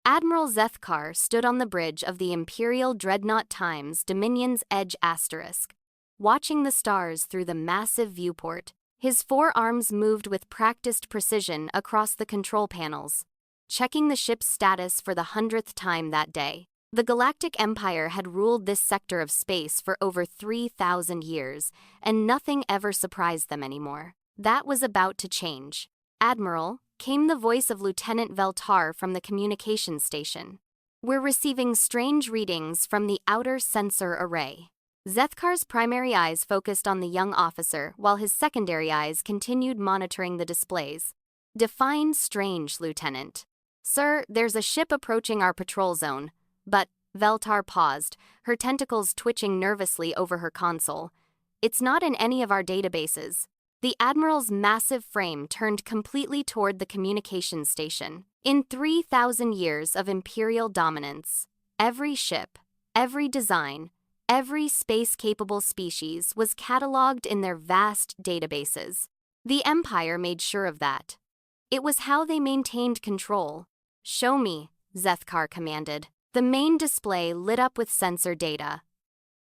Admiral Zethkar stood on the bridge of the Imperial Dreadnought Times Dominion's Edge *, watching the stars through the massive viewport. His forearms moved with practiced precision across the control panels, checking the ship's status for the 100th time that day. The Galactic Empire had ruled this sector of space for over 3,000 years, and nothing ever surprised them anymore. That was about to change. "Admiral," came the voice of Lieutenant Veltar from the communications station. "We're receiving strange readings from the outer sensor array." Zethkar's primary eyes focused on the young officer, while his secondary eyes continued monitoring the displays. "Define strange, Lieutenant." "Sir, there's a ship approaching our patrol zone." "But," Veltar paused, her tentacles twitching nervously over her console, "it's not in any of our databases." The Admiral's massive frame turned completely toward the communications station. In 3,000 years of Imperial dominance, every ship, every design, every space-capable species was cataloged in their vast databases. The Empire made sure of that. It was how they maintained control. "Show me," Zethkar commanded. The main display lit up with sensor data.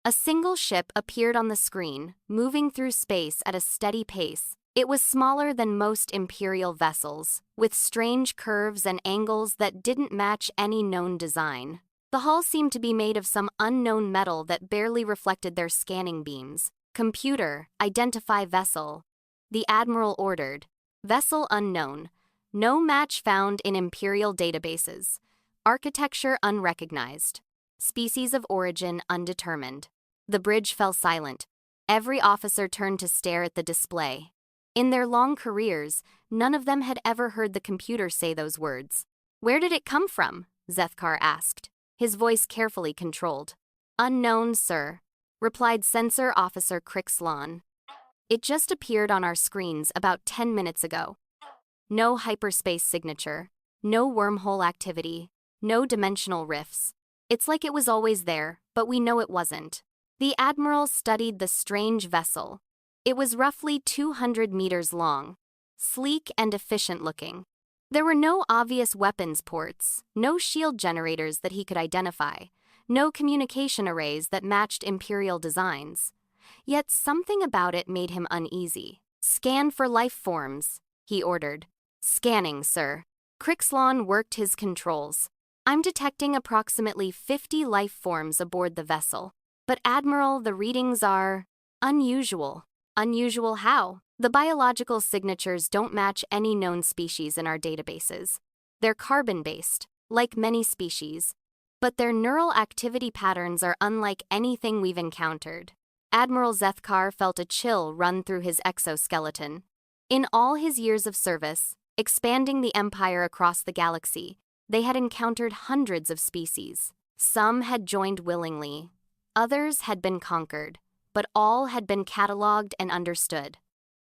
A single ship appeared on the screen, moving through space at a steady pace. It was smaller than most Imperial vessels, with strange curves and angles that didn't match any known design. The hull seemed to be made of some unknown metal that barely reflected their scanning beams. "Computer, identify vessel," the Admiral ordered. "Vessel unknown. No match found in Imperial databases. Architecture unrecognized. Species of origin undetermined." The bridge fell silent. Every officer turned to stare at the display. In their long careers, none of them had ever heard the computer say those words. "Where did it come from?" Zethkar asked, his voice carefully controlled. "Unknown, sir," replied Sensor Officer Crixlon. "It just appeared on our screens about 10 minutes ago. No hyperspace signature, no wormhole activity, no dimensional rifts. It's like it was always there, but we know it wasn't." The Admiral studied the strange vessel. It was roughly 200 meters long, sleek and efficient-looking. There were no obvious weapons ports, no shield generators that he could identify, no communication arrays that matched Imperial designs. Yet something about it made him uneasy. "Scan for life forms," he ordered. "Scanning, sir." Crixlon worked his controls. "I'm detecting approximately 50 life forms aboard the vessel. But Admiral, the readings are unusual." "Unusual how?" "The biological signatures don't match any known species in our databases. They're carbon-based, like many species, but their neural activity patterns are unlike anything we've encountered." Admiral Zethkar felt a chill run through his exoskeleton. In all his years of service, expanding the Empire across the galaxy, they had encountered hundreds of species. Some had joined willingly, others had been conquered, but all had been cataloged and understood.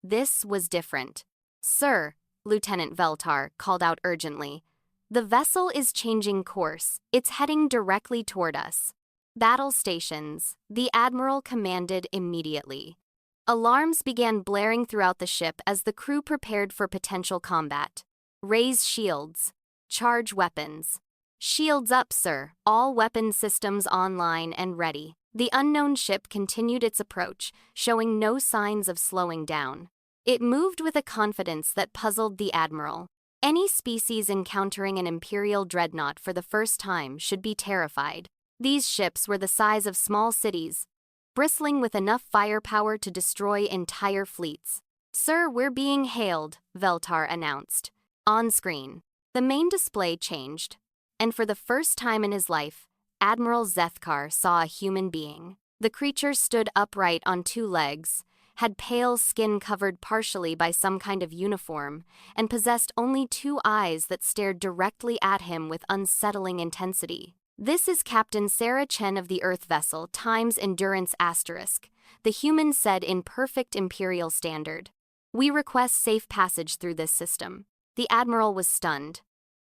This was different. "Sir," Lieutenant Veltar called out urgently, "the vessel is changing course. It's heading directly toward us." "Battle stations," the Admiral commanded immediately. Alarms began blaring throughout the ship as the crew prepared for potential combat. "Raise shields. Charge weapons." "Shields up, sir. All weapon systems online and ready." The unknown ship continued its approach, showing no signs of slowing down. It moved with a confidence that puzzled the Admiral. Any species encountering an Imperial dreadnought for the first time should be terrified. These ships were the size of small cities, bristling with enough firepower to destroy entire fleets. "Sir, we're being hailed," Veltar announced. On screen, the main display changed, and for the first time in his life, Admiral Zethkar saw a human being. The creature stood upright on two legs, had pale skin covered partially by some kind of uniform, and possessed only two eyes that stared directly at him with unsettling intensity. "This is Captain Sarah Chen of the Earth vessel Times Endurance *", the human said in perfect Imperial standard. "We request safe passage through this system." The Admiral was stunned.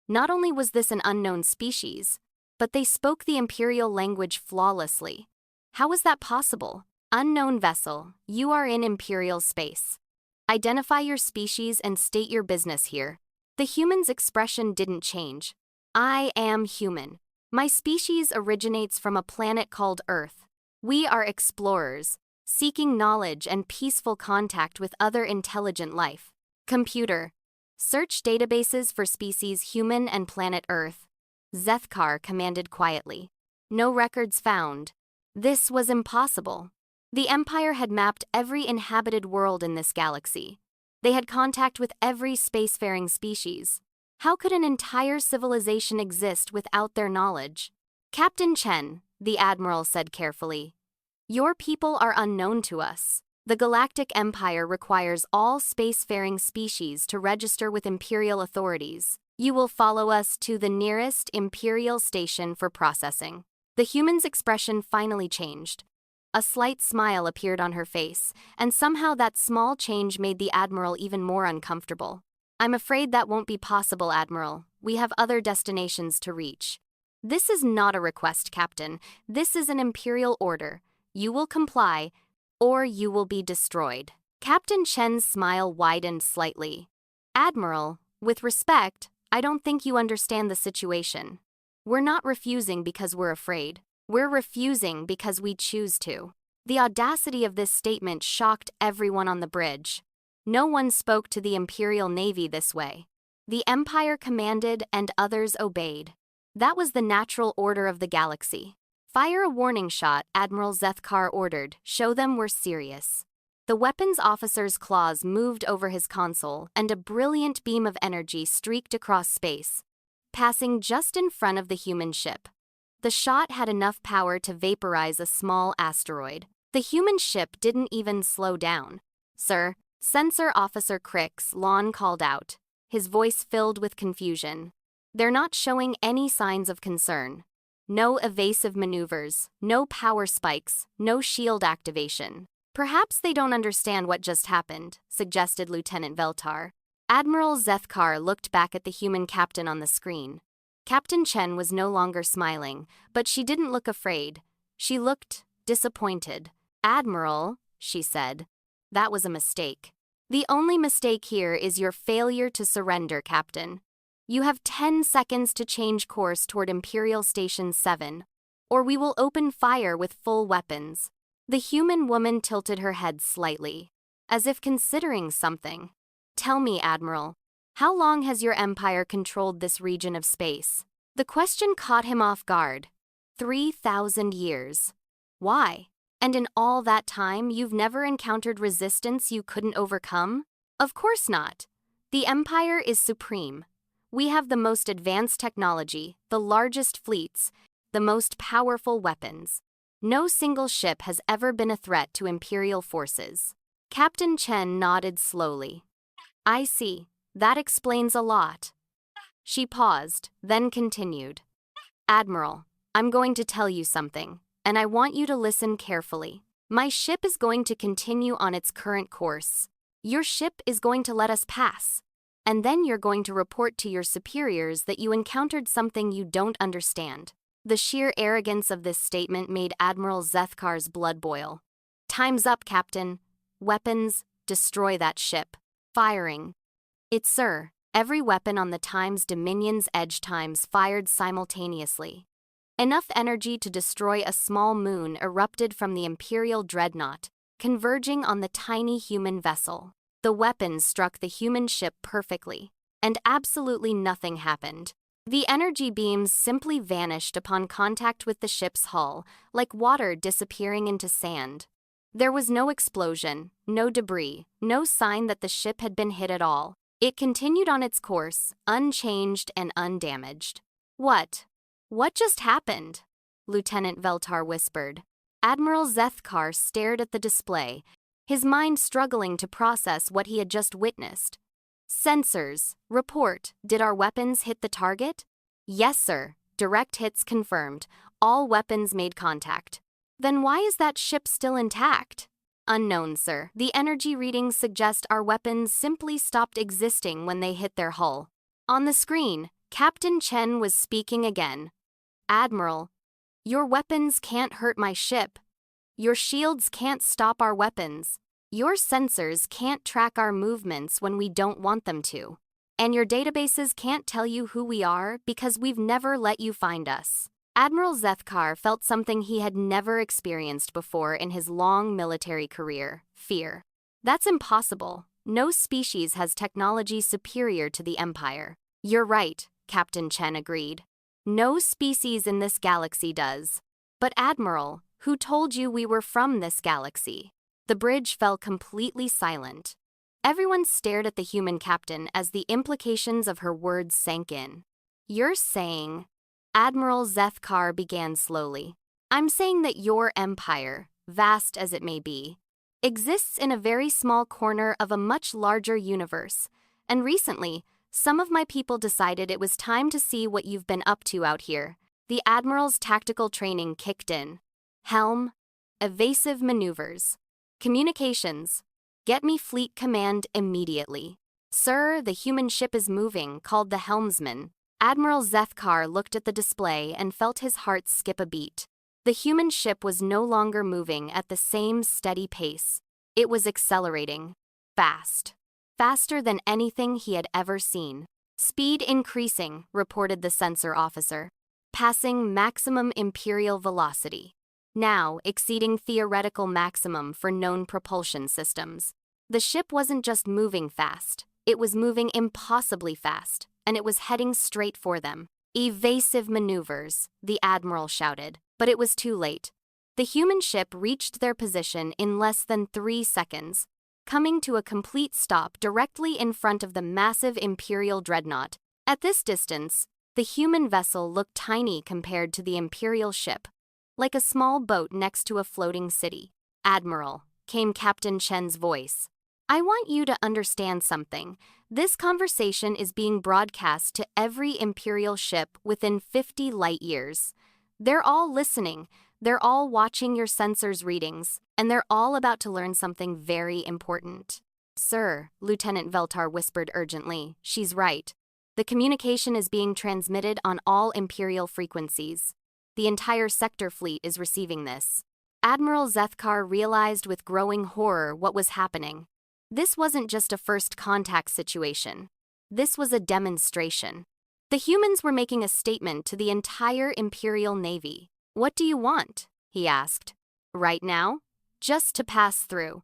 Not only was this an unknown species, but they spoke the Imperial language flawlessly. How was that possible? "Unknown vessel, you are in Imperial space. Identify your species and state your business here." The human's expression didn't change, I am human. My species originates from a planet called Earth. We are explorers, seeking knowledge and peaceful contact with other intelligent life. Computer. Search databases for species human and planet Earth. Zethkar commanded quietly. No records found. This was impossible. The Empire had mapped every inhabited world in this galaxy. They had contact with every spacefaring species. How could an entire civilization exist without their knowledge? Captain Chen, the Admiral said carefully, your people are unknown to us. The Galactic Empire requires all spacefaring species to register with Imperial authorities. You will follow us to the nearest Imperial station for processing. The human's expression finally changed. A slight smile appeared on her face, and somehow that small change made the Admiral even more uncomfortable. I'm afraid that won't be possible, Admiral. We have other destinations to reach. This is not a request, Captain. This is an Imperial order. You will comply, or you will be destroyed. Captain Chen's smile widened slightly. Admiral, with respect, I don't think you understand the situation. We're not refusing because we're afraid. We're refusing because we choose to. The audacity of this statement shocked everyone on the bridge. No one spoke to the Imperial Navy this way. The Empire commanded and others obeyed. That was the natural order of the galaxy. Fire a warning shot, Admiral Zethkar ordered. Show them we're serious. The weapons officer's claws moved over his console, and a brilliant beam of energy streaked across space, passing just in front of the human ship. The shot had enough power to vaporize a small asteroid. The human ship didn't even slow down. Sir, Sensor Officer Crix Lon called out, his voice filled with confusion. They're not showing any signs of concern. No evasive maneuvers, no power spikes, no shield activation. Perhaps they don't understand what just happened, suggested Lieutenant Veltar. Admiral Zethkar looked back at the human captain on the screen. Captain Chen was no longer smiling, but she didn't look afraid. She looked disappointed. Admiral, she said, that was a mistake. The only mistake here is your failure to surrender, Captain. You have 10 seconds to change course toward Imperial Station 7, or we will open fire with full weapons. The human woman tilted her head slightly, as if considering something. Tell me, Admiral, how long has your empire controlled this region of space? The question caught him off guard. 3,000 years. Why? And in all that time, you've never encountered resistance you couldn't overcome? Of course not. The Empire is supreme. We have the most advanced technology, the largest fleets, the most powerful weapons. No single ship has ever been a threat to Imperial forces. Captain Chen nodded slowly. I see. That explains a lot. She paused, then continued. Admiral, I'm going to tell you something, and I want you to listen carefully. My ship is going to continue on its current course. Your ship is going to let us pass. And then you're going to report to your superiors that you encountered something you don't understand. The sheer arrogance of this statement made Admiral Zethkar's blood boil. Time's up, Captain. Weapons, destroy that ship. Firing. It's sir. Every weapon on the Time's Dominion's edge times fired simultaneously. Enough energy to destroy a small moon erupted from the Imperial dreadnought, converging on the tiny human vessel. The weapons struck the human ship perfectly, and absolutely nothing happened. The energy beams simply vanished upon contact with the ship's hull, like water disappearing into sand. There was no explosion, no debris, no sign that the ship had been hit at all. It continued on its course, unchanged and undamaged. What just happened? Lieutenant Veltar whispered. Admiral Zethkar stared at the display, his mind struggling to process what he had just witnessed. Sensors, report, did our weapons hit the target? Yes, sir. Direct hits confirmed. All weapons made contact. Then why is that ship still intact? Unknown, sir. The energy readings suggest our weapons simply stopped existing when they hit their hull. On the screen, Captain Chen was speaking again. Admiral, your weapons can't hurt my ship. Your shields can't stop our weapons. Your sensors can't track our movements when we don't want them to. And your databases can't tell you who we are because we've never let you find us. Admiral Zethkar felt something he had never experienced before in his long military career: fear. That's impossible. No species has technology superior to the Empire. You're right, Captain Chen agreed. No species in this galaxy does. But Admiral, who told you we were from this galaxy? The bridge fell completely silent. Everyone stared at the human captain as the implications of her words sank in. You're saying... Admiral Zethkar began slowly. I'm saying that your empire, vast as it may be, exists in a very small corner of a much larger universe, and recently, some of my people decided it was time to see what you've been up to out here. The Admiral's tactical training kicked in. Helm, evasive maneuvers, communications. Get me fleet command immediately. Sir, the human ship is moving, called the helmsman. Admiral Zethkar looked at the display and felt his heart skip a beat. The human ship was no longer moving at the same steady pace. It was accelerating. Fast. Faster than anything he had ever seen. Speed increasing, reported the sensor officer. Passing maximum imperial velocity. Now exceeding theoretical maximum for known propulsion systems. The ship wasn't just moving fast. It was moving impossibly fast, and it was heading straight for them. Evasive maneuvers, the Admiral shouted, but it was too late. The human ship reached their position in less than 3 seconds, coming to a complete stop directly in front of the massive Imperial dreadnought. At this distance, the human vessel looked tiny compared to the Imperial ship, like a small boat next to a floating city. Admiral, came Captain Chen's voice. I want you to understand something. This conversation is being broadcast to every Imperial ship within 50 light years. They're all listening, they're all watching your sensors readings, and they're all about to learn something very important. Sir, Lieutenant Veltar whispered urgently, she's right. The communication is being transmitted on all Imperial frequencies. The entire sector fleet is receiving this. Admiral Zethkar realized with growing horror what was happening. This wasn't just a first contact situation. This was a demonstration. The humans were making a statement to the entire Imperial Navy. What do you want? He asked. Right now? Just to pass through.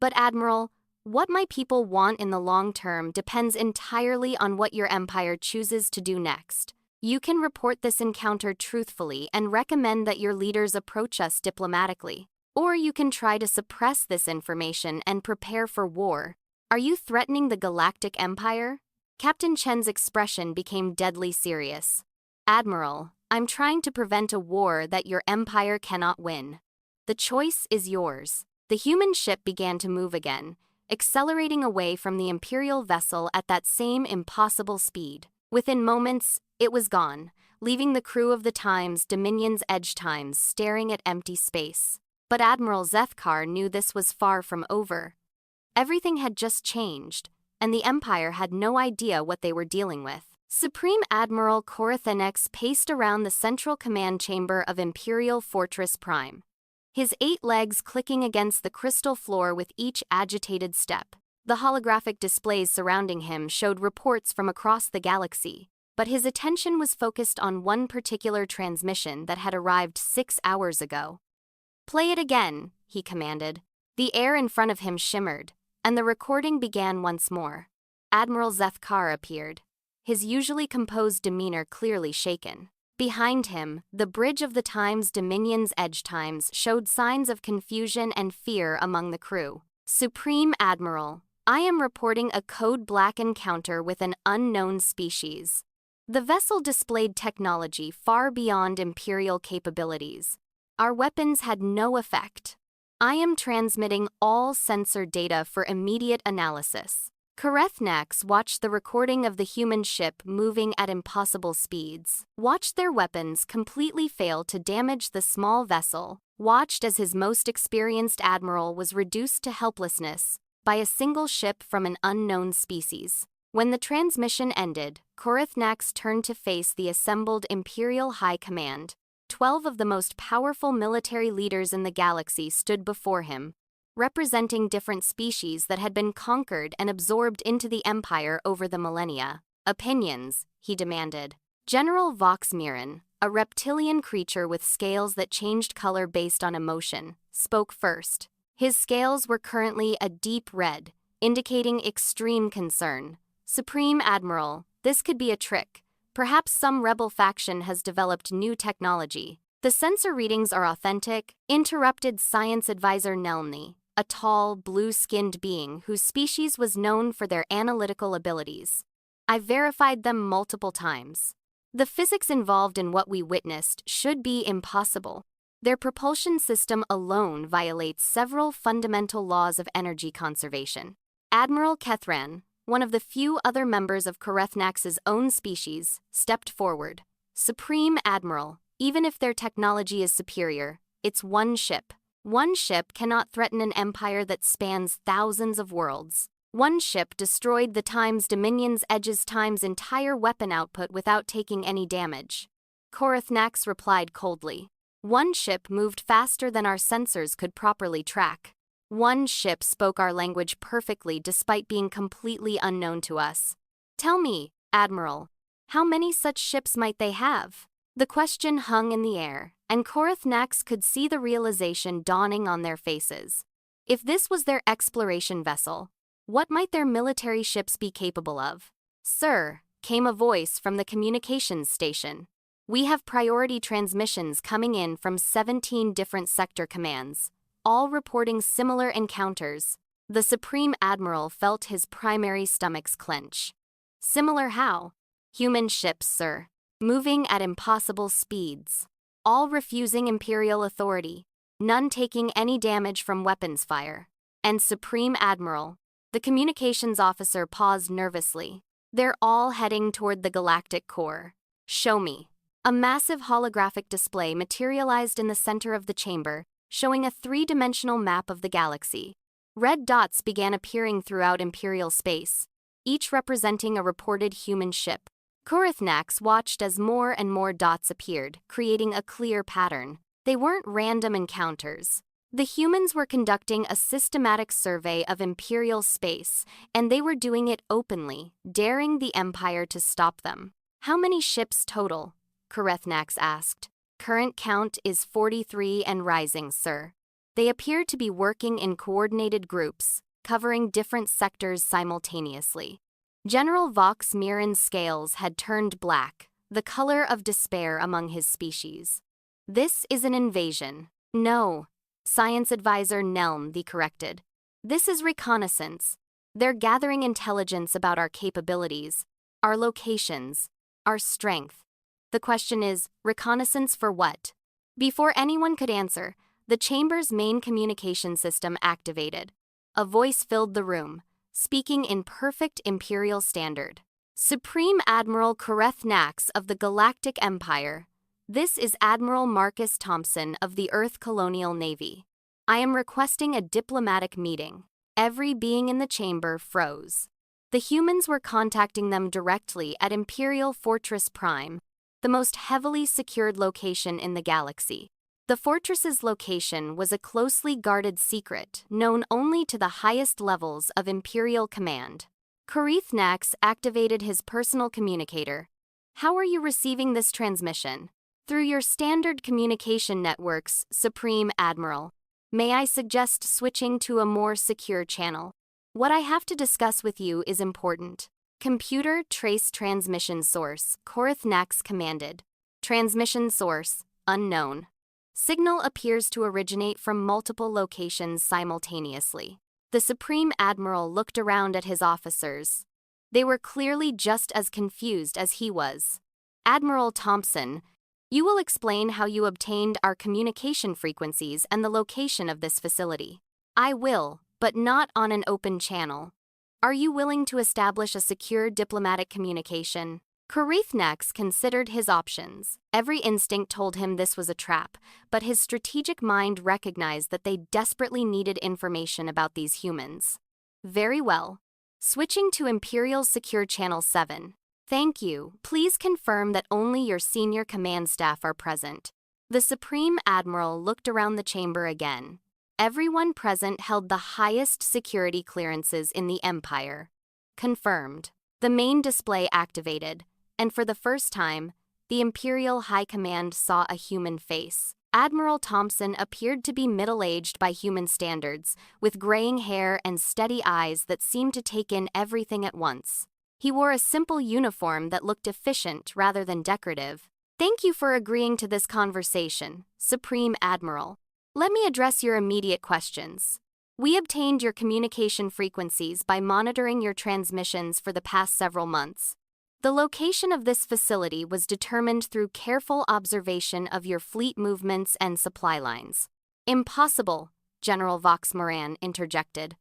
But Admiral, what my people want in the long term depends entirely on what your empire chooses to do next. You can report this encounter truthfully and recommend that your leaders approach us diplomatically. Or you can try to suppress this information and prepare for war. Are you threatening the Galactic Empire? Captain Chen's expression became deadly serious. Admiral, I'm trying to prevent a war that your empire cannot win. The choice is yours. The human ship began to move again, accelerating away from the Imperial vessel at that same impossible speed. Within moments, it was gone, leaving the crew of the Times Dominion's Edge Times staring at empty space. But Admiral Zethkar knew this was far from over. Everything had just changed, and the Empire had no idea what they were dealing with. Supreme Admiral Korathenex paced around the central command chamber of Imperial Fortress Prime, his 8 legs clicking against the crystal floor with each agitated step. The holographic displays surrounding him showed reports from across the galaxy, but his attention was focused on one particular transmission that had arrived 6 hours ago. Play it again, he commanded. The air in front of him shimmered, and the recording began once more. Admiral Zethkar appeared, his usually composed demeanor clearly shaken. Behind him, the bridge of the Times Dominion's Edge Times showed signs of confusion and fear among the crew. Supreme Admiral, I am reporting a code black encounter with an unknown species. The vessel displayed technology far beyond Imperial capabilities. Our weapons had no effect. I am transmitting all sensor data for immediate analysis. Korathenex watched the recording of the human ship moving at impossible speeds, watched their weapons completely fail to damage the small vessel, watched as his most experienced admiral was reduced to helplessness by a single ship from an unknown species. When the transmission ended, Korathenex turned to face the assembled Imperial High Command. 12 of the most powerful military leaders in the galaxy stood before him, representing different species that had been conquered and absorbed into the Empire over the millennia. Opinions, he demanded. General Vox Miran, a reptilian creature with scales that changed color based on emotion, spoke first. His scales were currently a deep red, indicating extreme concern. Supreme Admiral, this could be a trick. Perhaps some rebel faction has developed new technology. The sensor readings are authentic, interrupted Science Advisor Nelny, a tall, blue-skinned being whose species was known for their analytical abilities. I verified them multiple times. The physics involved in what we witnessed should be impossible. Their propulsion system alone violates several fundamental laws of energy conservation. Admiral Kethran, one of the few other members of Korethnak's own species, stepped forward. Supreme Admiral, even if their technology is superior, it's one ship. One ship cannot threaten an empire that spans thousands of worlds. One ship destroyed the Times Dominion's Edge's Time's entire weapon output without taking any damage. Korethnak's replied coldly. One ship moved faster than our sensors could properly track. One ship spoke our language perfectly despite being completely unknown to us. Tell me, Admiral, how many such ships might they have? The question hung in the air, and Korethnak's could see the realization dawning on their faces. If this was their exploration vessel, what might their military ships be capable of? Sir, came a voice from the communications station. We have priority transmissions coming in from 17 different sector commands, all reporting similar encounters. The Supreme Admiral felt his primary stomachs clench. Similar how? Human ships, sir, moving at impossible speeds, all refusing Imperial authority, none taking any damage from weapons fire. And Supreme Admiral, the communications officer paused nervously. They're all heading toward the galactic core. Show me. A massive holographic display materialized in the center of the chamber, showing a three-dimensional map of the galaxy. Red dots began appearing throughout Imperial space, each representing a reported human ship. Korethnak's watched as more and more dots appeared, creating a clear pattern. They weren't random encounters. The humans were conducting a systematic survey of Imperial space, and they were doing it openly, daring the Empire to stop them. How many ships total? Korethnak's asked. Current count is 43 and rising, sir. They appear to be working in coordinated groups, covering different sectors simultaneously. General Vox Miran's scales had turned black, the color of despair among his species. This is an invasion. No, Science Advisor Nelm the corrected. This is reconnaissance. They're gathering intelligence about our capabilities, our locations, our strength. The question is, reconnaissance for what? Before anyone could answer, the chamber's main communication system activated. A voice filled the room, speaking in perfect Imperial standard. Supreme Admiral Korethnak's of the Galactic Empire. This is Admiral Marcus Thompson of the Earth Colonial Navy. I am requesting a diplomatic meeting. Every being in the chamber froze. The humans were contacting them directly at Imperial Fortress Prime, the most heavily secured location in the galaxy. The fortress's location was a closely guarded secret known only to the highest levels of Imperial command. Korethnak's activated his personal communicator. How are you receiving this transmission? Through your standard communication networks, Supreme Admiral. May I suggest switching to a more secure channel? What I have to discuss with you is important. Computer trace transmission source, Korethnak's commanded. Transmission source, unknown. Signal appears to originate from multiple locations simultaneously. The Supreme Admiral looked around at his officers. They were clearly just as confused as he was. Admiral Thompson, you will explain how you obtained our communication frequencies and the location of this facility. I will, but not on an open channel. Are you willing to establish a secure diplomatic communication? Korethnak's considered his options. Every instinct told him this was a trap, but his strategic mind recognized that they desperately needed information about these humans. Very well. Switching to Imperial Secure Channel 7. Thank you. Please confirm that only your senior command staff are present. The Supreme Admiral looked around the chamber again. Everyone present held the highest security clearances in the Empire. Confirmed. The main display activated, and for the first time, the Imperial High Command saw a human face. Admiral Thompson appeared to be middle-aged by human standards, with graying hair and steady eyes that seemed to take in everything at once. He wore a simple uniform that looked efficient rather than decorative. "Thank you for agreeing to this conversation, Supreme Admiral. Let me address your immediate questions. We obtained your communication frequencies by monitoring your transmissions for the past several months. The location of this facility was determined through careful observation of your fleet movements and supply lines." "Impossible," General Vox Moran interjected.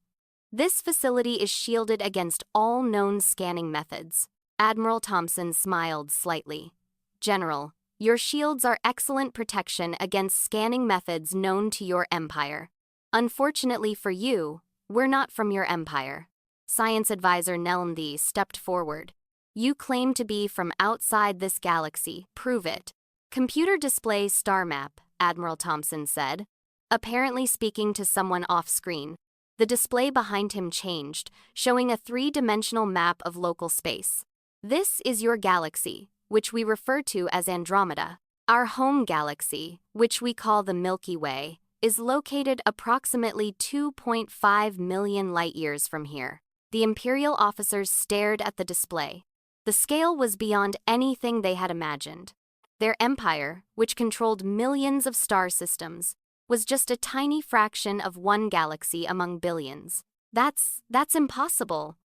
"This facility is shielded against all known scanning methods." Admiral Thompson smiled slightly. "General, your shields are excellent protection against scanning methods known to your Empire. Unfortunately for you, we're not from your Empire." Science Advisor Nelmthy stepped forward. "You claim to be from outside this galaxy. Prove it." "Computer display star map," Admiral Thompson said, apparently speaking to someone off-screen. The display behind him changed, showing a three-dimensional map of local space. "This is your galaxy, which we refer to as Andromeda. Our home galaxy, which we call the Milky Way, is located approximately 2.5 million light-years from here." The Imperial officers stared at the display. The scale was beyond anything they had imagined. Their empire, which controlled millions of star systems, was just a tiny fraction of one galaxy among billions. That's impossible,"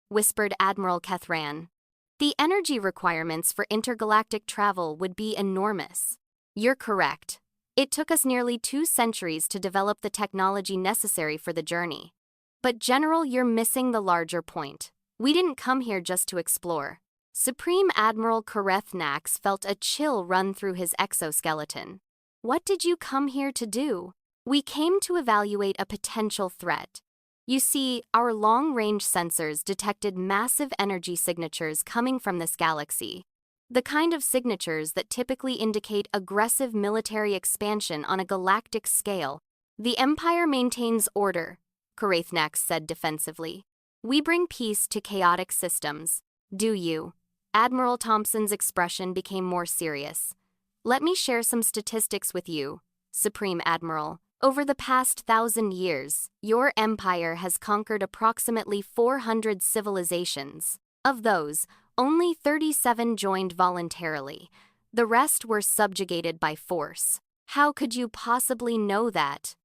whispered Admiral Kethran. "The energy requirements for intergalactic travel would be enormous." "You're correct. It took us nearly 2 centuries to develop the technology necessary for the journey. But General, you're missing the larger point. We didn't come here just to explore." Supreme Admiral Karethnax felt a chill run through his exoskeleton. "What did you come here to do?" "We came to evaluate a potential threat. You see, our long-range sensors detected massive energy signatures coming from this galaxy. The kind of signatures that typically indicate aggressive military expansion on a galactic scale. The Empire maintains order," Karethnax said defensively. "We bring peace to chaotic systems. Do you?" Admiral Thompson's expression became more serious. "Let me share some statistics with you, Supreme Admiral. Over the past 1,000 years, your empire has conquered approximately 400 civilizations. Of those, only 37 joined voluntarily. The rest were subjugated by force." "How could you possibly know that?"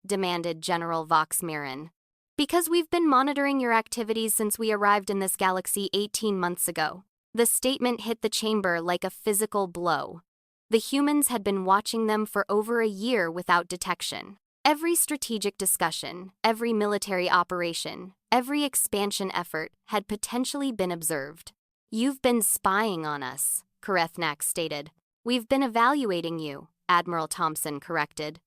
demanded General Vox Moran. "Because we've been monitoring your activities since we arrived in this galaxy 18 months ago." The statement hit the chamber like a physical blow. The humans had been watching them for over a year without detection. Every strategic discussion, every military operation, every expansion effort had potentially been observed. "You've been spying on us," Karethnax stated. "We've been evaluating you," Admiral Thompson corrected.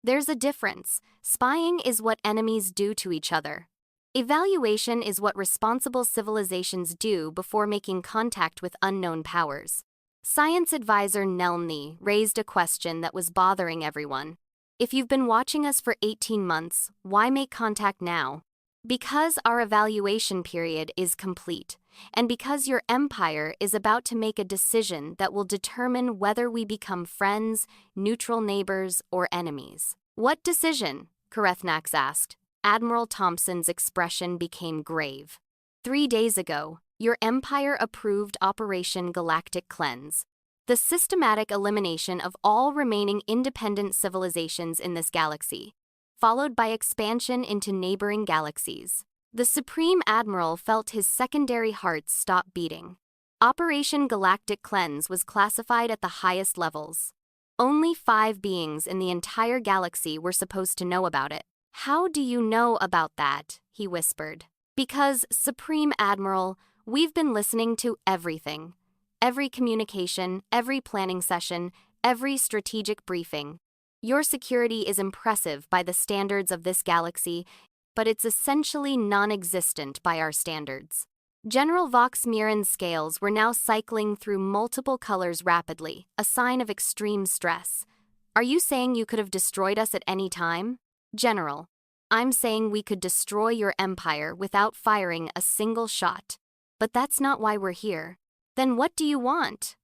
"There's a difference. Spying is what enemies do to each other. Evaluation is what responsible civilizations do before making contact with unknown powers." Science Advisor Nelmthy raised a question that was bothering everyone. "If you've been watching us for 18 months, why make contact now?" "Because our evaluation period is complete, and because your empire is about to make a decision that will determine whether we become friends, neutral neighbors, or enemies." "What decision?" Karethnax asked. Admiral Thompson's expression became grave. 3 days ago, your empire approved Operation Galactic Cleanse, the systematic elimination of all remaining independent civilizations in this galaxy, followed by expansion into neighboring galaxies. The Supreme Admiral felt his secondary heart stop beating. Operation Galactic Cleanse was classified at the highest levels. Only 5 beings in the entire galaxy were supposed to know about it. "How do you know about that?" he whispered. "Because, Supreme Admiral, we've been listening to everything. Every communication, every planning session, every strategic briefing. Your security is impressive by the standards of this galaxy, but it's essentially non-existent by our standards." General Vox Moran's scales were now cycling through multiple colors rapidly, a sign of extreme stress. "Are you saying you could have destroyed us at any time?" General, I'm saying we could destroy your empire without firing a single shot. But that's not why we're here. Then what do you want?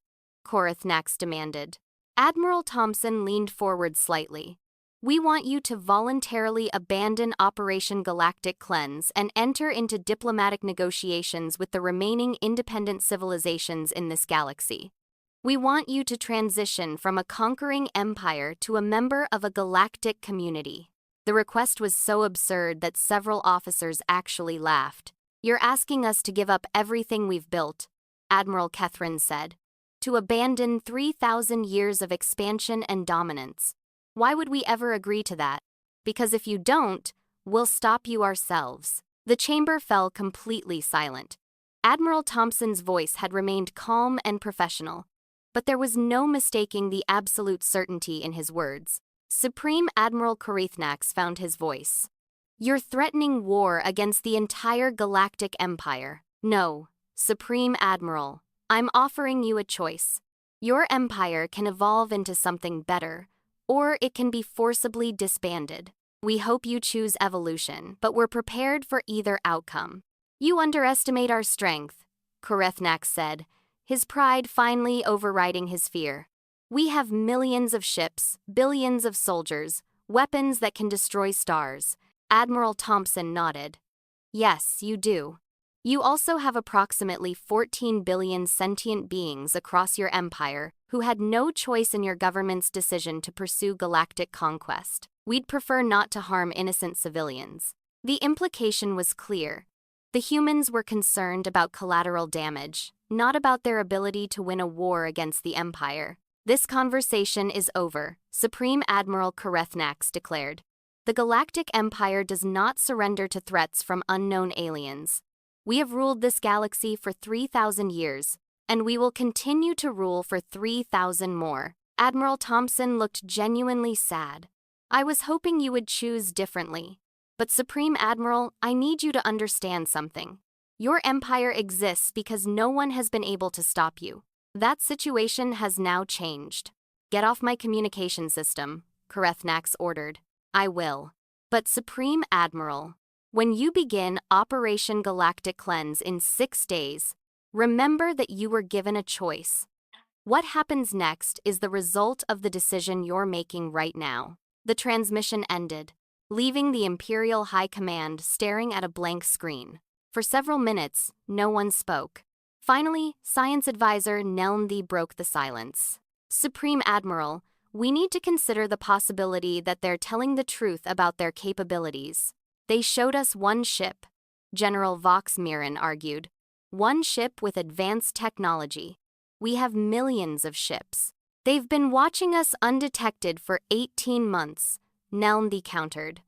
Korathnax demanded. Admiral Thompson leaned forward slightly. We want you to voluntarily abandon Operation Galactic Cleanse and enter into diplomatic negotiations with the remaining independent civilizations in this galaxy. We want you to transition from a conquering empire to a member of a galactic community. The request was so absurd that several officers actually laughed. You're asking us to give up everything we've built, Admiral Kethrin said. To abandon 3,000 years of expansion and dominance. Why would we ever agree to that? Because if you don't, we'll stop you ourselves. The chamber fell completely silent. Admiral Thompson's voice had remained calm and professional, but there was no mistaking the absolute certainty in his words. Supreme Admiral Korathnax found his voice. You're threatening war against the entire galactic empire. No, Supreme Admiral, I'm offering you a choice. Your empire can evolve into something better, or it can be forcibly disbanded. We hope you choose evolution, but we're prepared for either outcome. You underestimate our strength, Korathnax said, his pride finally overriding his fear. We have millions of ships, billions of soldiers, weapons that can destroy stars. Admiral Thompson nodded. Yes, you do. You also have approximately 14 billion sentient beings across your empire who had no choice in your government's decision to pursue galactic conquest. We'd prefer not to harm innocent civilians. The implication was clear. The humans were concerned about collateral damage, not about their ability to win a war against the empire. This conversation is over, Supreme Admiral Korathnax declared. The Galactic Empire does not surrender to threats from unknown aliens. We have ruled this galaxy for 3,000 years, and we will continue to rule for 3,000 more. Admiral Thompson looked genuinely sad. I was hoping you would choose differently. But Supreme Admiral, I need you to understand something. Your empire exists because no one has been able to stop you. That situation has now changed. Get off my communication system, Korathnax ordered. I will. But Supreme Admiral, when you begin Operation Galactic Cleanse in 6 days, remember that you were given a choice. What happens next is the result of the decision you're making right now. The transmission ended, leaving the Imperial High Command staring at a blank screen. For several minutes, no one spoke. Finally, Science Advisor Nelnthi broke the silence. Supreme Admiral, we need to consider the possibility that they're telling the truth about their capabilities. They showed us one ship, General Vox Mirren argued. One ship with advanced technology. We have millions of ships. They've been watching us undetected for 18 months, Nelnthi countered.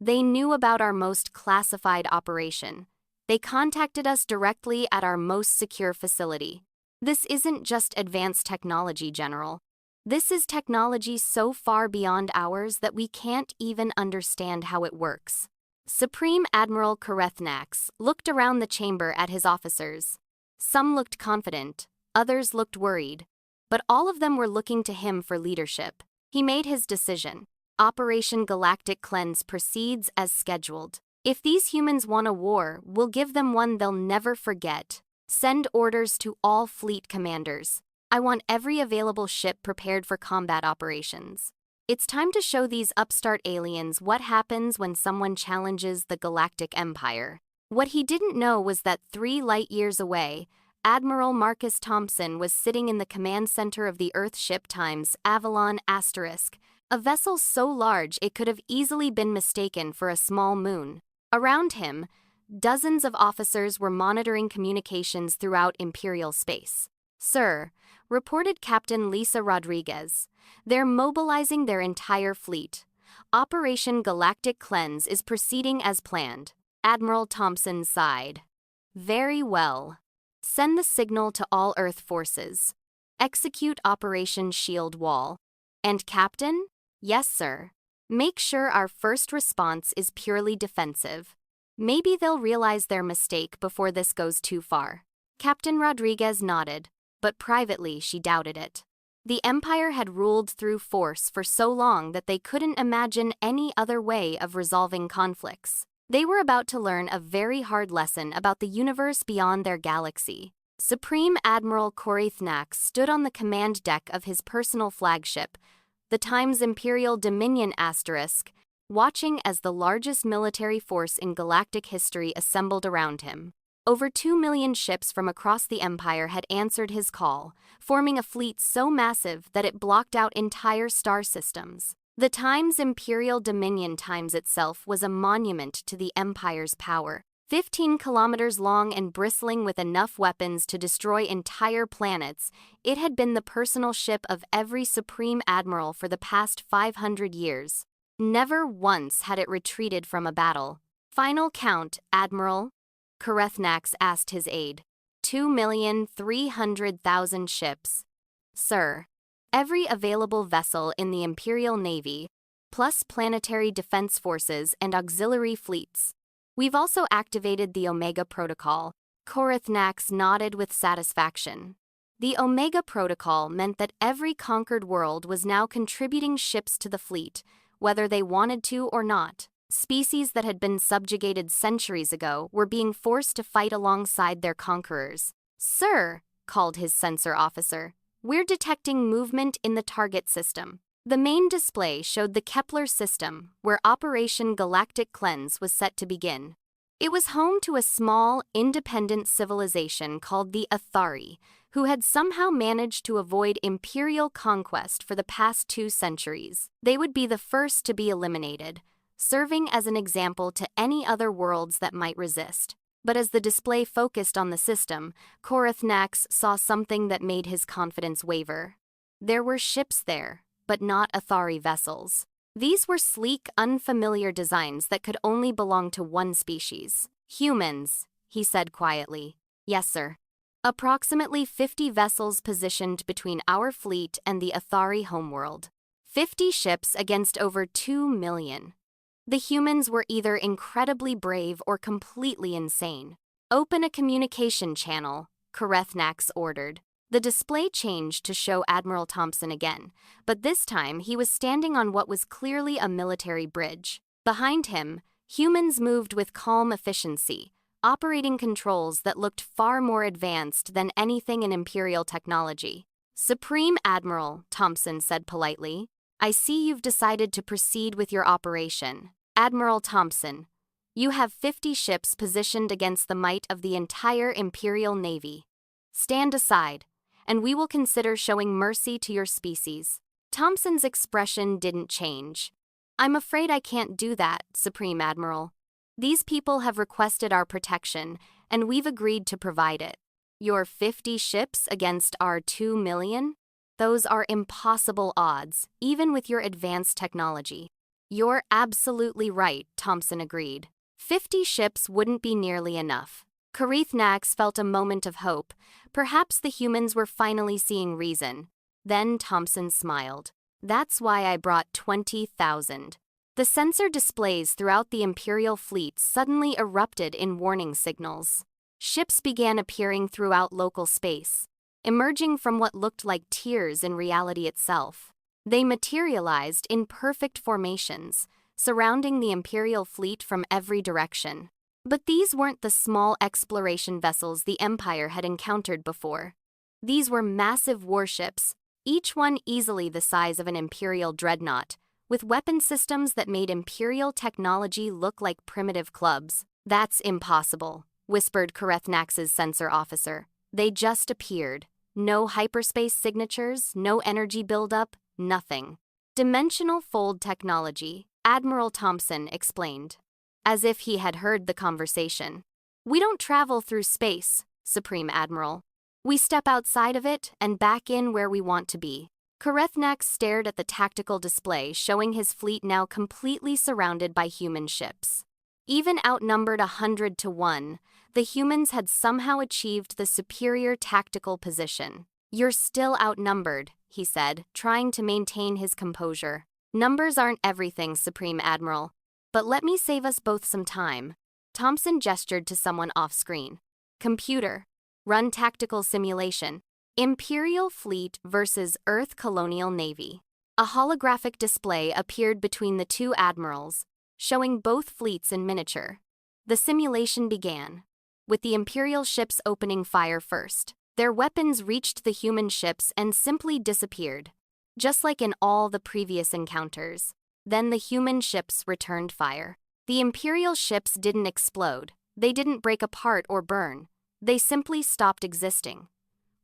They knew about our most classified operation. They contacted us directly at our most secure facility. This isn't just advanced technology, General. This is technology so far beyond ours that we can't even understand how it works. Supreme Admiral Korathnax looked around the chamber at his officers. Some looked confident, others looked worried, but all of them were looking to him for leadership. He made his decision. Operation Galactic Cleanse proceeds as scheduled. If these humans want a war, we'll give them one they'll never forget. Send orders to all fleet commanders. I want every available ship prepared for combat operations. It's time to show these upstart aliens what happens when someone challenges the Galactic Empire. What he didn't know was that 3 light years away, Admiral Marcus Thompson was sitting in the command center of the Earthship Times Avalon Asterisk, a vessel so large it could have easily been mistaken for a small moon. Around him, dozens of officers were monitoring communications throughout Imperial space. Sir, reported Captain Lisa Rodriguez, they're mobilizing their entire fleet. Operation Galactic Cleanse is proceeding as planned. Admiral Thompson sighed. Very well. Send the signal to all Earth forces. Execute Operation Shield Wall. And Captain? Yes, sir. Make sure our first response is purely defensive. Maybe they'll realize their mistake before this goes too far. Captain Rodriguez nodded, but privately she doubted it. The Empire had ruled through force for so long that they couldn't imagine any other way of resolving conflicts. They were about to learn a very hard lesson about the universe beyond their galaxy. Supreme Admiral Corethnax stood on the command deck of his personal flagship, the Times Imperial Dominion *, watching as the largest military force in galactic history assembled around him. Over 2 million ships from across the Empire had answered his call, forming a fleet so massive that it blocked out entire star systems. The Times Imperial Dominion Times itself was a monument to the Empire's power. 15 kilometers long and bristling with enough weapons to destroy entire planets, it had been the personal ship of every Supreme Admiral for the past 500 years. Never once had it retreated from a battle. "Final count, Admiral?" Corethnax asked his aide. 2,300,000 ships. "Sir. Every available vessel in the Imperial Navy, plus planetary defense forces and auxiliary fleets. We've also activated the Omega Protocol." Corethnax nodded with satisfaction. The Omega Protocol meant that every conquered world was now contributing ships to the fleet, whether they wanted to or not. Species that had been subjugated centuries ago were being forced to fight alongside their conquerors. "Sir," called his sensor officer, "we're detecting movement in the target system." The main display showed the Kepler system, where Operation Galactic Cleanse was set to begin. It was home to a small, independent civilization called the Athari, who had somehow managed to avoid Imperial conquest for the past 2 centuries. They would be the first to be eliminated, serving as an example to any other worlds that might resist. But as the display focused on the system, Corethnax saw something that made his confidence waver. There were ships there, but not Athari vessels. These were sleek, unfamiliar designs that could only belong to one species. "Humans," he said quietly. "Yes, sir. Approximately 50 vessels positioned between our fleet and the Athari homeworld. 50 ships against over 2 million. The humans were either incredibly brave or completely insane. "Open a communication channel," Corethnax ordered. The display changed to show Admiral Thompson again, but this time he was standing on what was clearly a military bridge. Behind him, humans moved with calm efficiency, operating controls that looked far more advanced than anything in Imperial technology. "Supreme Admiral," Thompson said politely, "I see you've decided to proceed with your operation. Admiral Thompson, you have 50 ships positioned against the might of the entire Imperial Navy. Stand aside, and we will consider showing mercy to your species." Thompson's expression didn't change. "I'm afraid I can't do that, Supreme Admiral. These people have requested our protection, and we've agreed to provide it. Your 50 ships against our 2 million? Those are impossible odds, even with your advanced technology." "You're absolutely right," Thompson agreed. 50 ships wouldn't be nearly enough. Corethnax felt a moment of hope. Perhaps the humans were finally seeing reason. Then Thompson smiled. "That's why I brought 20,000. The sensor displays throughout the Imperial fleet suddenly erupted in warning signals. Ships began appearing throughout local space, emerging from what looked like tiers in reality itself. They materialized in perfect formations, surrounding the Imperial fleet from every direction. But these weren't the small exploration vessels the Empire had encountered before. These were massive warships, each one easily the size of an Imperial dreadnought, with weapon systems that made Imperial technology look like primitive clubs. "That's impossible," whispered Corethnax's sensor officer. "They just appeared. No hyperspace signatures, no energy buildup, nothing." "Dimensional fold technology," Admiral Thompson explained, as if he had heard the conversation. "We don't travel through space, Supreme Admiral. We step outside of it and back in where we want to be." Corethnax stared at the tactical display showing his fleet now completely surrounded by human ships. Even outnumbered 100 to 1, the humans had somehow achieved the superior tactical position. "You're still outnumbered," he said, trying to maintain his composure. "Numbers aren't everything, Supreme Admiral. But let me save us both some time." Thompson gestured to someone off-screen. "Computer, run tactical simulation." Imperial Fleet versus Earth Colonial Navy. A holographic display appeared between the two admirals, showing both fleets in miniature. The simulation began, with the Imperial ships opening fire first. Their weapons reached the human ships and simply disappeared, just like in all the previous encounters. Then the human ships returned fire. The Imperial ships didn't explode. They didn't break apart or burn. They simply stopped existing.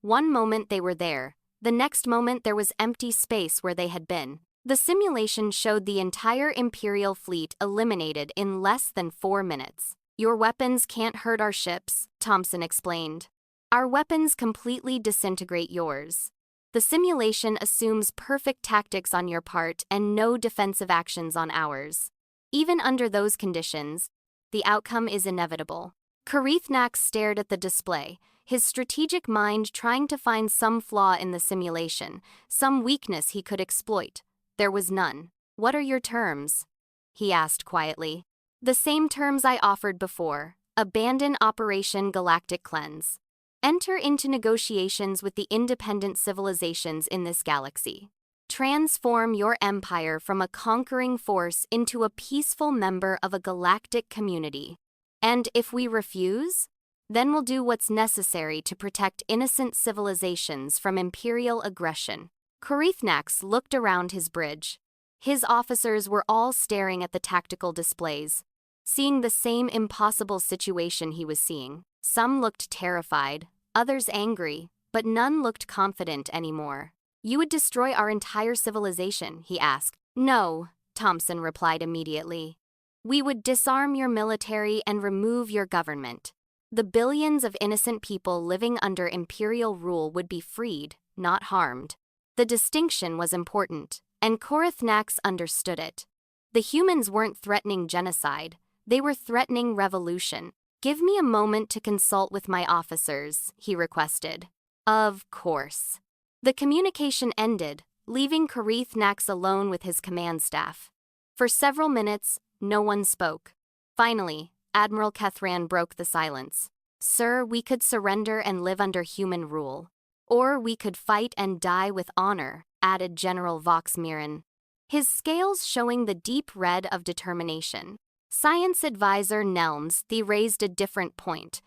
One moment they were there, the next moment there was empty space where they had been. The simulation showed the entire Imperial fleet eliminated in less than 4 minutes. "Your weapons can't hurt our ships," Thompson explained. "Our weapons completely disintegrate yours. The simulation assumes perfect tactics on your part and no defensive actions on ours. Even under those conditions, the outcome is inevitable." Karithnak stared at the display, his strategic mind trying to find some flaw in the simulation, some weakness he could exploit. There was none. "What are your terms?" he asked quietly. "The same terms I offered before. Abandon Operation Galactic Cleanse. Enter into negotiations with the independent civilizations in this galaxy. Transform your empire from a conquering force into a peaceful member of a galactic community. And if we refuse, then we'll do what's necessary to protect innocent civilizations from Imperial aggression." Karithnax looked around his bridge. His officers were all staring at the tactical displays, seeing the same impossible situation he was seeing. Some looked terrified, others angry, but none looked confident anymore. "You would destroy our entire civilization?" he asked. "No," Thompson replied immediately. "We would disarm your military and remove your government. The billions of innocent people living under Imperial rule would be freed, not harmed." The distinction was important, and Karithnax understood it. The humans weren't threatening genocide, they were threatening revolution. "Give me a moment to consult with my officers," he requested. Of course. The communication ended, leaving Karithnax alone with his command staff. For several minutes, no one spoke. Finally, Admiral Kethran broke the silence. "Sir, we could surrender and live under human rule. Or we could fight and die with honor," added General Vox Miran, his scales showing the deep red of determination. Science advisor Nelms raised a different point.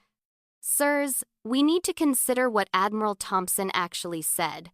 "Sirs, we need to consider what Admiral Thompson actually said.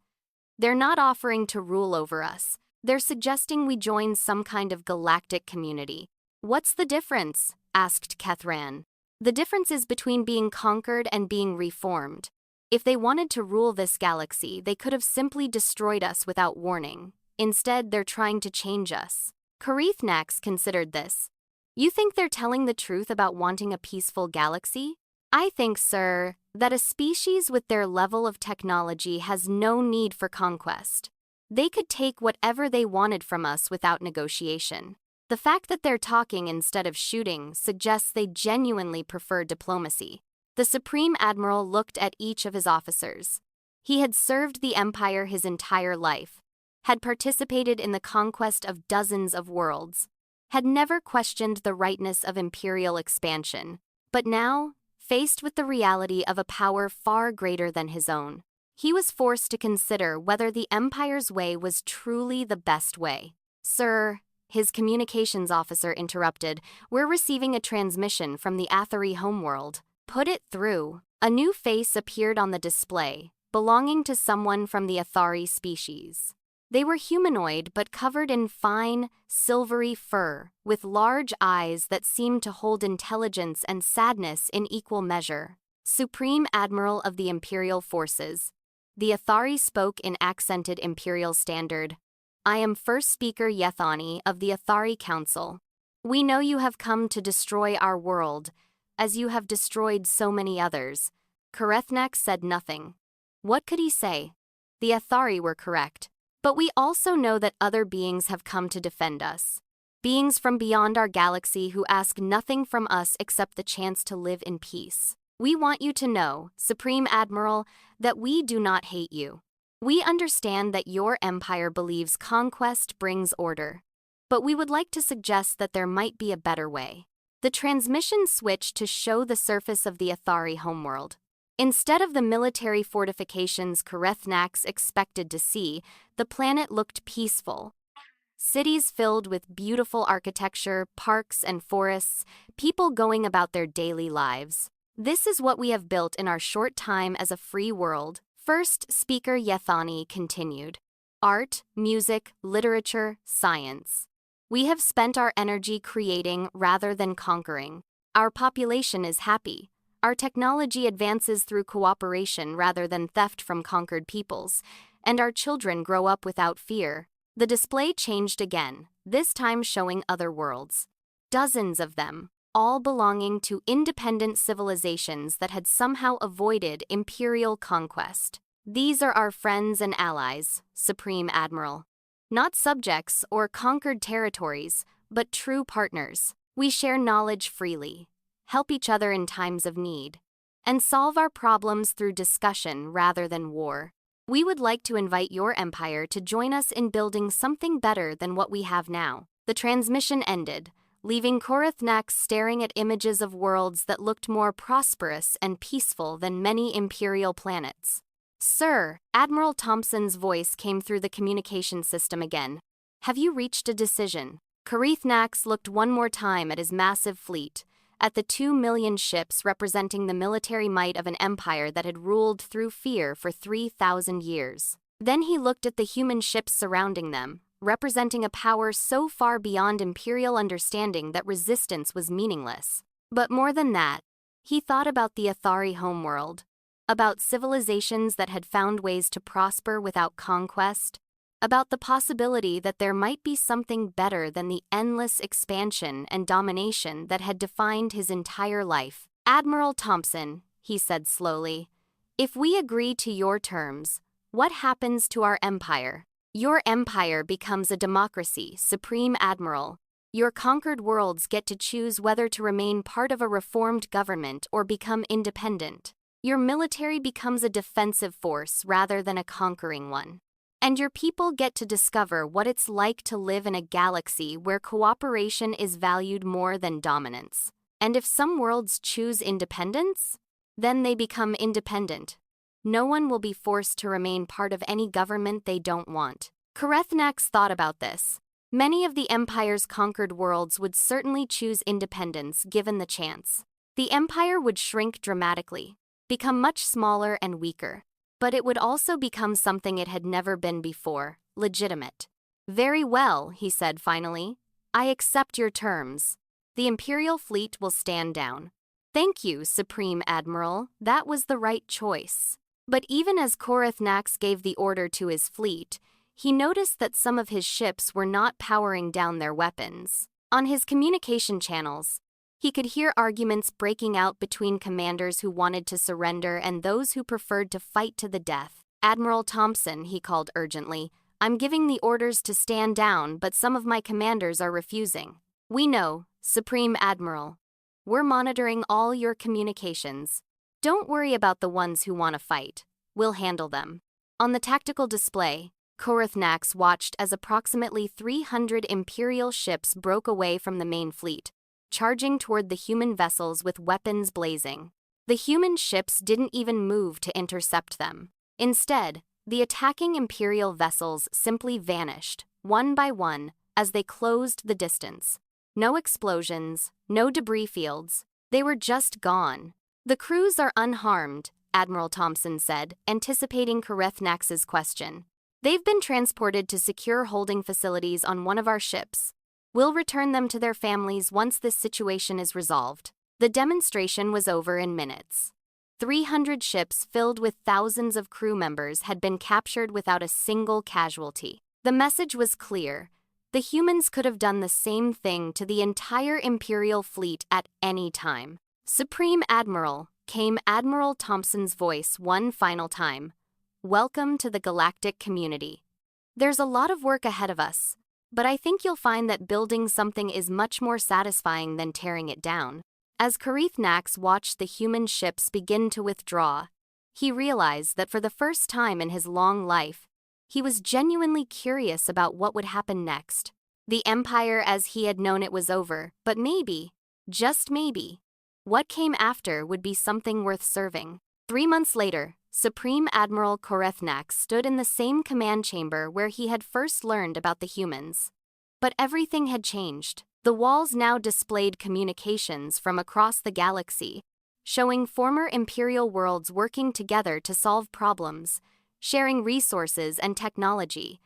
They're not offering to rule over us. They're suggesting we join some kind of galactic community." "What's the difference?" asked Kethran. "The difference is between being conquered and being reformed. If they wanted to rule this galaxy, they could have simply destroyed us without warning. Instead, they're trying to change us." Karithnax considered this. "You think they're telling the truth about wanting a peaceful galaxy?" "I think, sir, that a species with their level of technology has no need for conquest. They could take whatever they wanted from us without negotiation. The fact that they're talking instead of shooting suggests they genuinely prefer diplomacy." The Supreme Admiral looked at each of his officers. He had served the Empire his entire life, had participated in the conquest of dozens of worlds, had never questioned the rightness of Imperial expansion. But now, faced with the reality of a power far greater than his own, he was forced to consider whether the Empire's way was truly the best way. "Sir," his communications officer interrupted, "we're receiving a transmission from the Athari homeworld." "Put it through." A new face appeared on the display, belonging to someone from the Athari species. They were humanoid but covered in fine, silvery fur, with large eyes that seemed to hold intelligence and sadness in equal measure. "Supreme Admiral of the Imperial Forces." The Athari spoke in accented Imperial Standard. "I am First Speaker Yethani of the Athari Council. We know you have come to destroy our world, as you have destroyed so many others." Karethnak said nothing. What could he say? The Athari were correct. "But we also know that other beings have come to defend us. Beings from beyond our galaxy who ask nothing from us except the chance to live in peace. We want you to know, Supreme Admiral, that we do not hate you. We understand that your empire believes conquest brings order. But we would like to suggest that there might be a better way." The transmission switched to show the surface of the Athari homeworld. Instead of the military fortifications Korethnax expected to see, the planet looked peaceful. Cities filled with beautiful architecture, parks and forests, people going about their daily lives. This is what we have built in our short time as a free world. First speaker Yethani continued. Art, music, literature, science. We have spent our energy creating rather than conquering. Our population is happy. Our technology advances through cooperation rather than theft from conquered peoples, and our children grow up without fear. The display changed again, this time showing other worlds. Dozens of them, all belonging to independent civilizations that had somehow avoided imperial conquest. These are our friends and allies, Supreme Admiral. Not subjects or conquered territories, but true partners. We share knowledge freely, help each other in times of need, and solve our problems through discussion rather than war. We would like to invite your empire to join us in building something better than what we have now. The transmission ended, leaving Korethnax staring at images of worlds that looked more prosperous and peaceful than many imperial planets. Sir, Admiral Thompson's voice came through the communication system again. Have you reached a decision? Korethnax looked one more time at his massive fleet, at the 2 million ships representing the military might of an empire that had ruled through fear for 3,000 years. Then he looked at the human ships surrounding them, representing a power so far beyond imperial understanding that resistance was meaningless. But more than that, he thought about the Athari homeworld, about civilizations that had found ways to prosper without conquest, about the possibility that there might be something better than the endless expansion and domination that had defined his entire life. Admiral Thompson, he said slowly, if we agree to your terms, what happens to our empire? Your empire becomes a democracy, Supreme Admiral. Your conquered worlds get to choose whether to remain part of a reformed government or become independent. Your military becomes a defensive force rather than a conquering one. And your people get to discover what it's like to live in a galaxy where cooperation is valued more than dominance. And if some worlds choose independence, then they become independent. No one will be forced to remain part of any government they don't want. Korethnax thought about this. Many of the Empire's conquered worlds would certainly choose independence given the chance. The Empire would shrink dramatically, become much smaller and weaker. But it would also become something it had never been before, legitimate. Very well, he said finally. I accept your terms. The Imperial fleet will stand down. Thank you, Supreme Admiral. That was the right choice. But even as Korethnax gave the order to his fleet, he noticed that some of his ships were not powering down their weapons. On his communication channels, he could hear arguments breaking out between commanders who wanted to surrender and those who preferred to fight to the death. Admiral Thompson, he called urgently, I'm giving the orders to stand down, but some of my commanders are refusing. We know, Supreme Admiral. We're monitoring all your communications. Don't worry about the ones who want to fight. We'll handle them. On the tactical display, Korethnax watched as approximately 300 Imperial ships broke away from the main fleet, charging toward the human vessels with weapons blazing. The human ships didn't even move to intercept them. Instead, the attacking Imperial vessels simply vanished, one by one, as they closed the distance. No explosions, no debris fields. They were just gone. The crews are unharmed, Admiral Thompson said, anticipating Korethnax's question. They've been transported to secure holding facilities on one of our ships. We'll return them to their families once this situation is resolved. The demonstration was over in minutes. 300 ships filled with thousands of crew members had been captured without a single casualty. The message was clear. The humans could have done the same thing to the entire Imperial fleet at any time. Supreme Admiral, came Admiral Thompson's voice one final time. Welcome to the galactic community. There's a lot of work ahead of us, but I think you'll find that building something is much more satisfying than tearing it down. As Korethnax watched the human ships begin to withdraw, he realized that for the first time in his long life, he was genuinely curious about what would happen next. The Empire as he had known it was over, but maybe, just maybe, what came after would be something worth serving. 3 months later, Supreme Admiral Korethnak stood in the same command chamber where he had first learned about the humans. But everything had changed. The walls now displayed communications from across the galaxy, showing former Imperial worlds working together to solve problems, sharing resources and technology,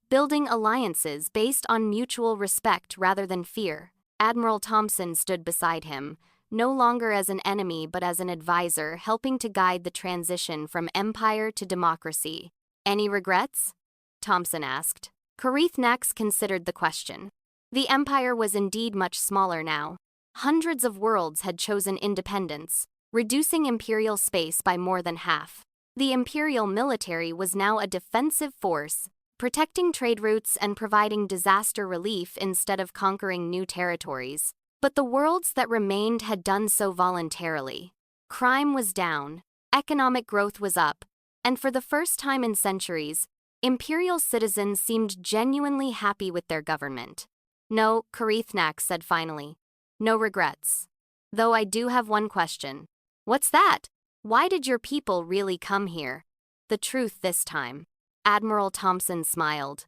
building alliances based on mutual respect rather than fear. Admiral Thompson stood beside him, no longer as an enemy but as an advisor, helping to guide the transition from empire to democracy. "Any regrets?" Thompson asked. Korethnak considered the question. The empire was indeed much smaller now. Hundreds of worlds had chosen independence, reducing imperial space by more than half. The imperial military was now a defensive force, protecting trade routes and providing disaster relief instead of conquering new territories. But the worlds that remained had done so voluntarily. Crime was down, economic growth was up, and for the first time in centuries, imperial citizens seemed genuinely happy with their government. "No," Korethnak said finally. "No regrets. Though I do have one question." "What's that?" "Why did your people really come here?" "The truth this time." Admiral Thompson smiled.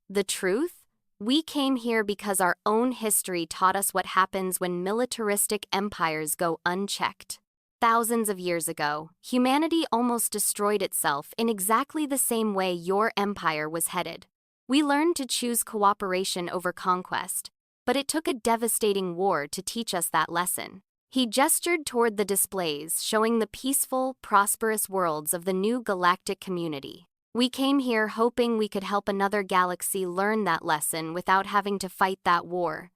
"The truth? We came here because our own history taught us what happens when militaristic empires go unchecked. Thousands of years ago, humanity almost destroyed itself in exactly the same way your empire was headed. We learned to choose cooperation over conquest, but it took a devastating war to teach us that lesson." He gestured toward the displays showing the peaceful, prosperous worlds of the new galactic community. "We came here hoping we could help another galaxy learn that lesson without having to fight that war.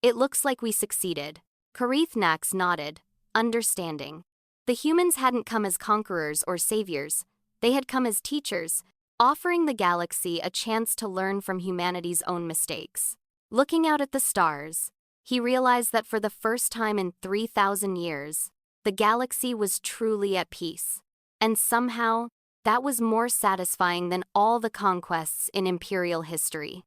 It looks like we succeeded." Korethnak nodded, understanding. The humans hadn't come as conquerors or saviors. They had come as teachers, offering the galaxy a chance to learn from humanity's own mistakes. Looking out at the stars, he realized that for the first time in 3,000 years, the galaxy was truly at peace. And somehow, that was more satisfying than all the conquests in Imperial history.